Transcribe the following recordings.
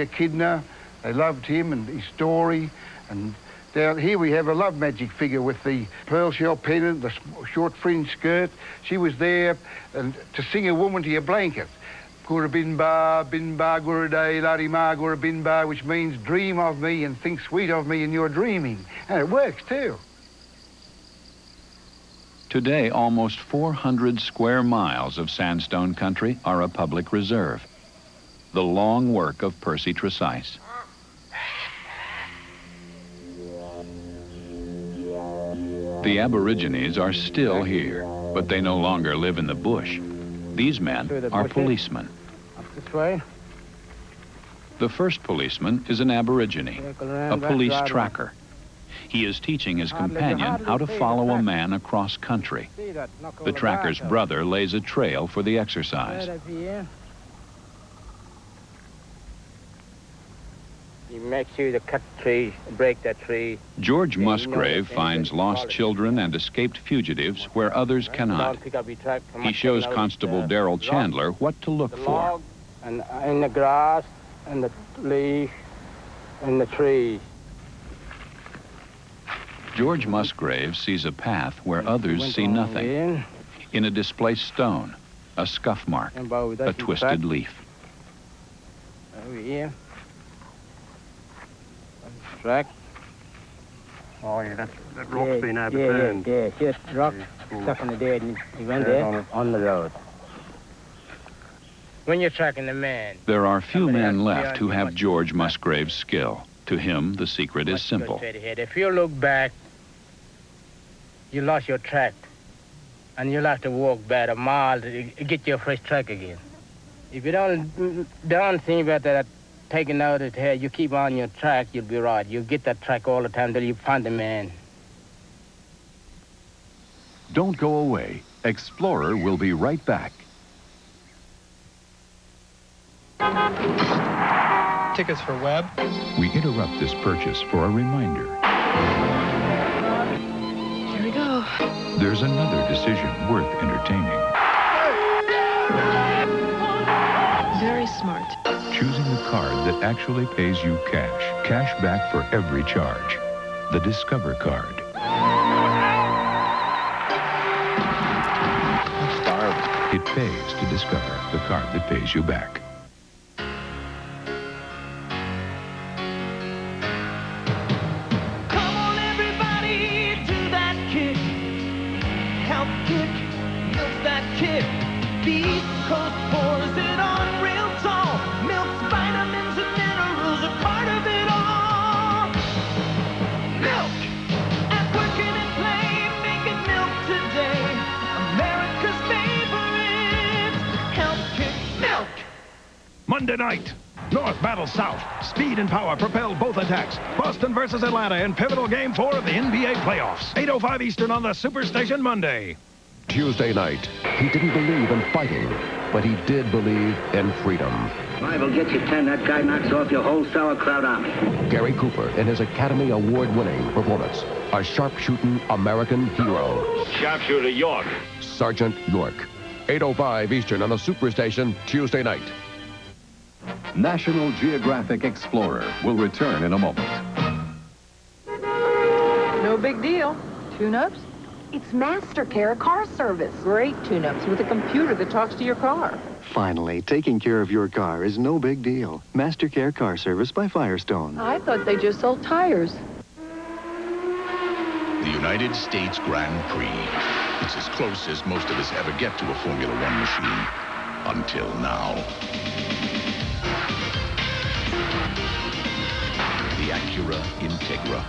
Echidna. They loved him and his story. And down here we have a love magic figure with the pearl shell pendant, the short fringe skirt. She was there and to sing a woman to your blanket. Gurabinba, binba, guraday, larima, gurabinba, which means dream of me and think sweet of me in your dreaming. And it works too. Today, almost 400 square miles of sandstone country are a public reserve. The long work of Percy Tresice. The Aborigines are still here, but they no longer live in the bush. These men are policemen. Up this way. The first policeman is an Aborigine, a police tracker. He is teaching his companion how to follow a man across country. The tracker's brother lays a trail for the exercise. You make sure you cut the tree, break that tree. George Musgrave finds lost children and escaped fugitives where others cannot. He shows Constable Darrell Chandler what to look for. And in the grass, and the leaf, and the trees. George Musgrave sees a path where others see nothing. In a displaced stone, a scuff mark, a twisted leaf. Over here. Track. Oh, yeah, that rock's been overturned. Yeah, just rock stuck in the dirt and he went there on the road. When you're tracking the man... There are few men left who have George Musgrave's skill. To him, the secret is simple. If you look back, you lost your track, and you'll have to walk back a mile to get your fresh track again. If you don't think about that, taking out his head, you keep on your track, you'll be right. You'll get that track all the time till you find the man. Don't go away. Explorer will be right back. Tickets for Webb. We interrupt this purchase for a reminder. Here we go. There's another decision worth entertaining. Very smart. Choosing the card that actually pays you cash. Cash back for every charge. The Discover card. I'm starved. It pays to Discover, the card that pays you back. Come on, everybody, do that kick. Help kick, milk that kick. The East Coast pours it on real tall. Milk's vitamins and minerals are part of it all. Milk! At working and play, making milk today. America's favorite. Help kick milk. Monday night, North battles South. Speed and power propel both attacks. Boston versus Atlanta in pivotal Game 4 of the NBA playoffs. 8:05 Eastern on the Superstation Monday. Tuesday night, he didn't believe in fighting, but he did believe in freedom. 5 will get you 10. That guy knocks off your whole sauerkraut army. Gary Cooper in his Academy Award-winning performance, a sharpshooting American hero. Sharpshooter York. Sergeant York. 8:05 Eastern on the Superstation Tuesday night. National Geographic Explorer will return in a moment. No big deal. Tune-ups? It's MasterCare Car Service. Great tune-ups with a computer that talks to your car. Finally, taking care of your car is no big deal. MasterCare Car Service by Firestone. I thought they just sold tires. The United States Grand Prix. It's as close as most of us ever get to a Formula One machine. Until now. The Acura Integra.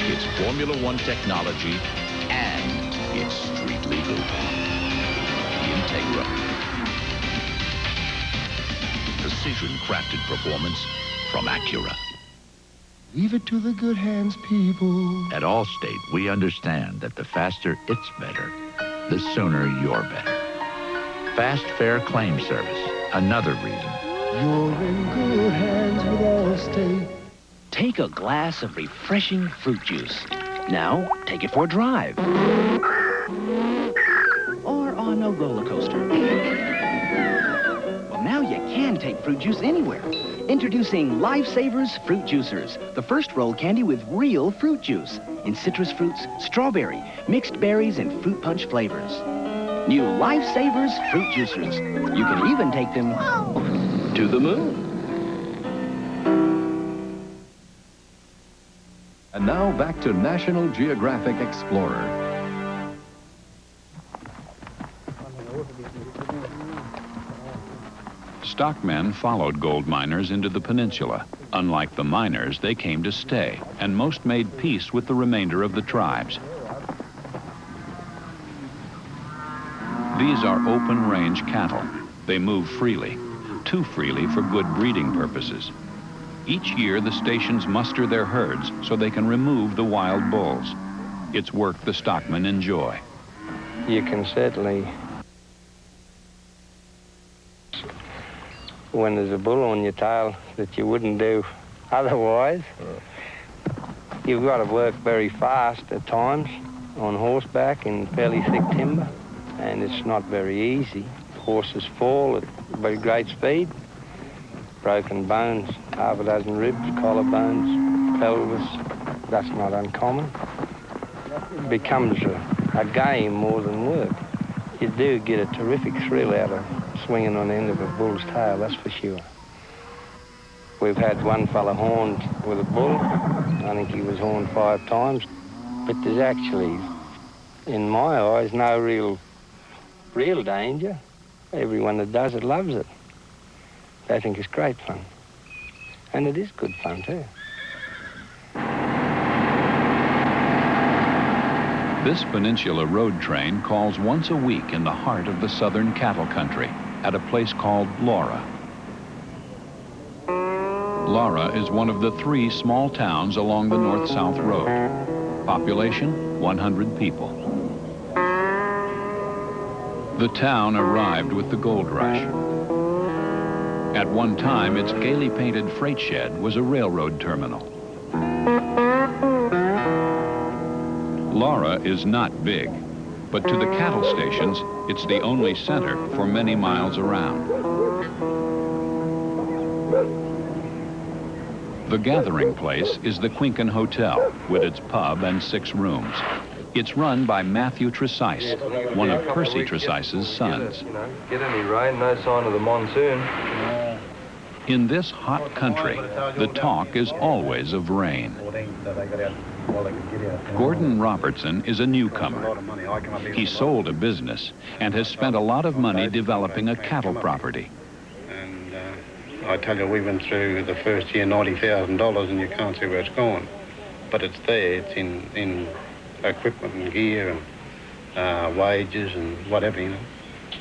It's Formula One technology, and it's street legal. The Integra. Precision-crafted performance from Acura. Leave it to the good hands, people. At Allstate, we understand that the faster it's better, the sooner you're better. Fast, fair claim service. Another reason. You're in good hands with Allstate. Take a glass of refreshing fruit juice. Now, take it for a drive. Or on a roller coaster. Well, now you can take make fruit juice anywhere. Introducing Lifesavers Fruit Juicers, the first rolled candy with real fruit juice in citrus fruits, strawberry, mixed berries, and fruit punch flavors. New Lifesavers Fruit Juicers. You can even take them to the moon. And now back to National Geographic Explorer. Stockmen followed gold miners into the peninsula. Unlike the miners, they came to stay, and most made peace with the remainder of the tribes. These are open-range cattle. They move freely, too freely for good breeding purposes. Each year, the stations muster their herds so they can remove the wild bulls. It's work the stockmen enjoy. You can certainly, when there's a bull on your tail that you wouldn't do otherwise, you've got to work very fast at times on horseback in fairly thick timber, and it's not very easy. Horses fall at very great speed. Broken bones, half a dozen ribs, collarbones, pelvis, that's not uncommon. It becomes a game more than work. You do get a terrific thrill out of swinging on the end of a bull's tail, that's for sure. We've had one fella horned with a bull. I think he was horned 5 times. But there's actually, in my eyes, no real danger. Everyone that does it loves it. They think it's great fun. And it is good fun, too. This Peninsula Road train calls once a week in the heart of the southern cattle country at a place called Laura. Laura is one of the 3 small towns along the north-south road. Population, 100 people. The town arrived with the gold rush. At one time, its gaily painted freight shed was a railroad terminal. Laura is not big, but to the cattle stations, it's the only center for many miles around. The gathering place is the Quincan Hotel, with its pub and 6 rooms. It's run by Matthew Tresice, one of Percy Tresice's sons. Get any rain, no sign of the monsoon. In this hot country, the talk is always of rain. Gordon Robertson is a newcomer. He sold a business and has spent a lot of money developing a cattle property. And I tell you, we went through the first year $90,000 and you can't see where it's gone. But it's there, it's in equipment and gear and wages and whatever, you know.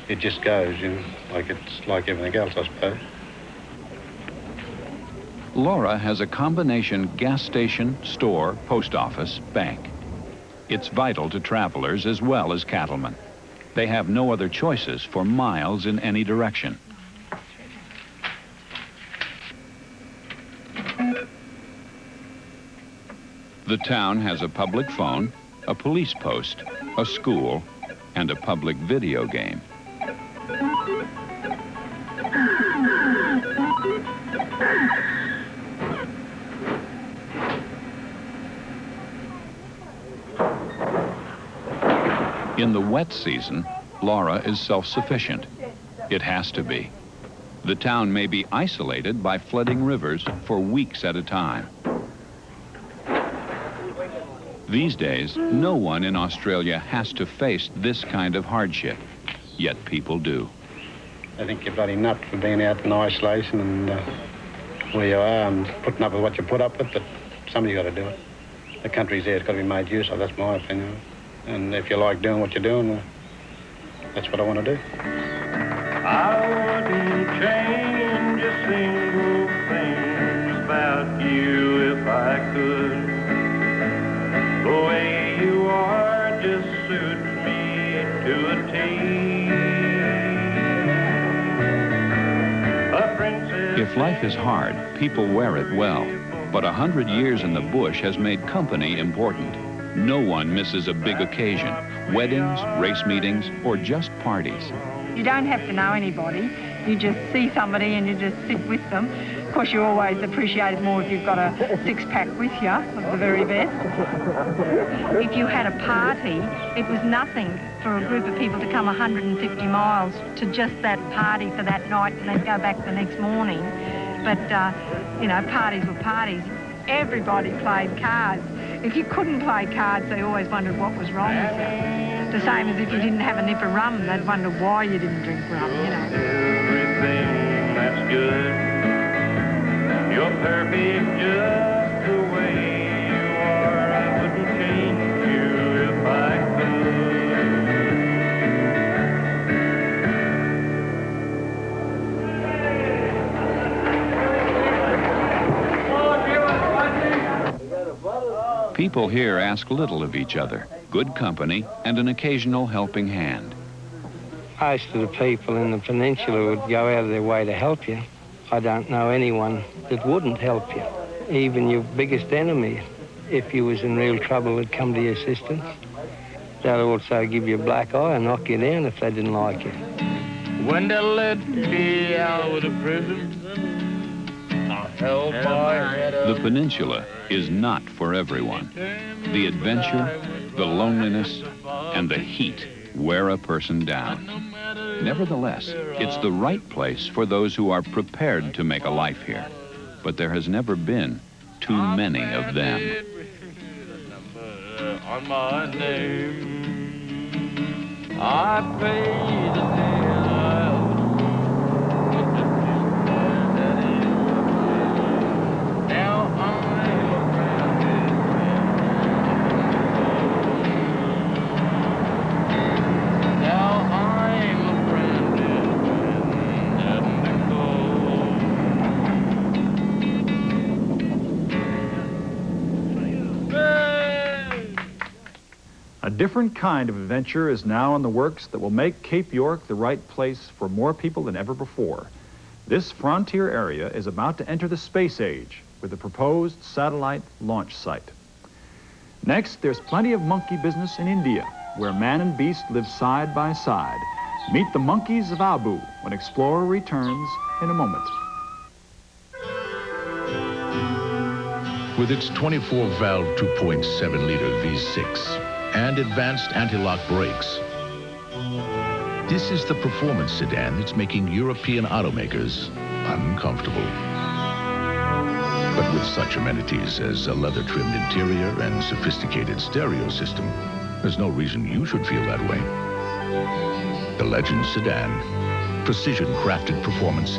It just goes, you know, it's like everything else, I suppose. Laura has a combination gas station, store, post office, bank. It's vital to travelers as well as cattlemen. They have no other choices for miles in any direction. The town has a public phone, a police post, a school, and a public video game. In the wet season, Laura is self-sufficient. It has to be. The town may be isolated by flooding rivers for weeks at a time. These days, no one in Australia has to face this kind of hardship, yet people do. I think you're bloody nuts for being out in isolation and where you are and putting up with what you put up with, but somebody's got to do it. The country's there, it's got to be made use of, that's my opinion. And if you like doing what you're doing, well, that's what I want to do. I wouldn't change a single thing about you if I could. The way you are just suits me to a T. A princess. If life is hard, people wear it well. But 100 years in the bush has made company important. No one misses a big occasion, weddings, race meetings, or just parties. You don't have to know anybody. You just see somebody and you just sit with them. Of course, you always appreciate it more if you've got a six-pack with you, of the very best. If you had a party, it was nothing for a group of people to come 150 miles to just that party for that night and then go back the next morning. But, you know, parties were parties. Everybody played cards. If you couldn't play cards, they always wondered what was wrong with you. The same as if you didn't have a nip of rum, they'd wonder why you didn't drink rum, you know. Everything that's good, you're perfect just the way you are. I wouldn't change you if I could. People here ask little of each other, good company and an occasional helping hand. Most of the people in the peninsula would go out of their way to help you. I don't know anyone that wouldn't help you. Even your biggest enemy, if you was in real trouble, would come to your assistance. They'd also give you a black eye and knock you down if they didn't like you. When they let me out of prison, I held my head up. The peninsula is not for everyone. The adventure, the loneliness, and the heat wear a person down. Nevertheless, it's the right place for those who are prepared to make a life here. But there has never been too many of them. On my name, I paid the A different kind of adventure is now in the works that will make Cape York the right place for more people than ever before. This frontier area is about to enter the space age with the proposed satellite launch site. Next, there's plenty of monkey business in India, where man and beast live side by side. Meet the monkeys of Abu when Explorer returns in a moment. With its 24-valve 2.7-liter V6 and advanced anti-lock brakes, this is the performance sedan that's making European automakers uncomfortable. But with such amenities as a leather-trimmed interior and sophisticated stereo system, there's no reason you should feel that way. The Legend sedan, precision-crafted performance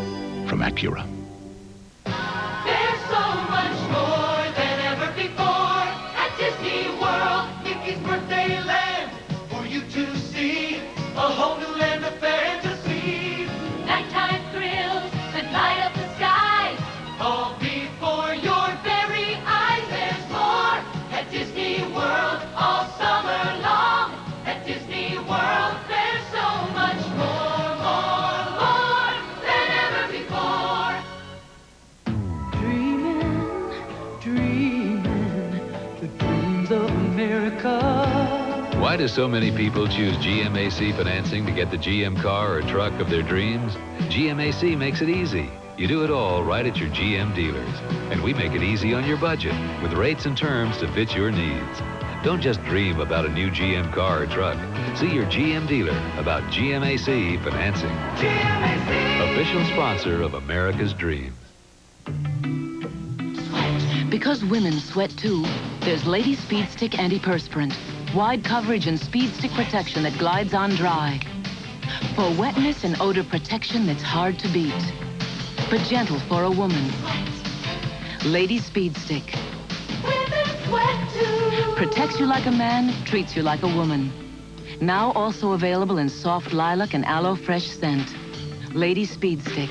from Acura. There's so much more than ever before at Disney World, Mickey's birthday land, for you to see a whole new land of fantasy. Nighttime thrills that light up the skies, all before your very eyes. There's more at Disney World all summer long. At Disney World, there's so much more than ever before. Dreaming the dreams of America. Why do so many people choose GMAC financing to get the GM car or truck of their dreams? GMAC makes it easy. You do it all right at your GM dealers. And we make it easy on your budget with rates and terms to fit your needs. Don't just dream about a new GM car or truck. See your GM dealer about GMAC financing. GMAC! Official sponsor of America's Dreams. Because women sweat too, there's Lady Speed Stick Antiperspirant. Wide coverage and speed stick protection that glides on dry. For wetness and odor protection that's hard to beat. But gentle for a woman. Lady Speed Stick. Women sweat too. Protects you like a man, treats you like a woman. Now also available in soft lilac and aloe fresh scent. Lady Speed Stick.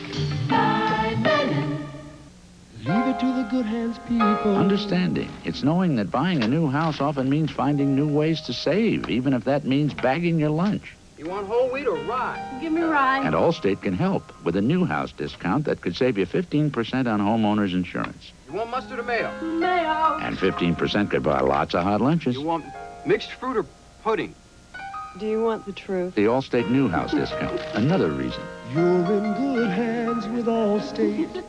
Leave it to the good hands, people. Understanding. It's knowing that buying a new house often means finding new ways to save, even if that means bagging your lunch. You want whole wheat or rye? Give me rye. And Allstate can help with a new house discount that could save you 15% on homeowners insurance. You want mustard or mayo? Mayo. And 15% could buy lots of hot lunches. You want mixed fruit or pudding? Do you want the truth? The Allstate Newhouse discount, another reason. You're in good hands with Allstate.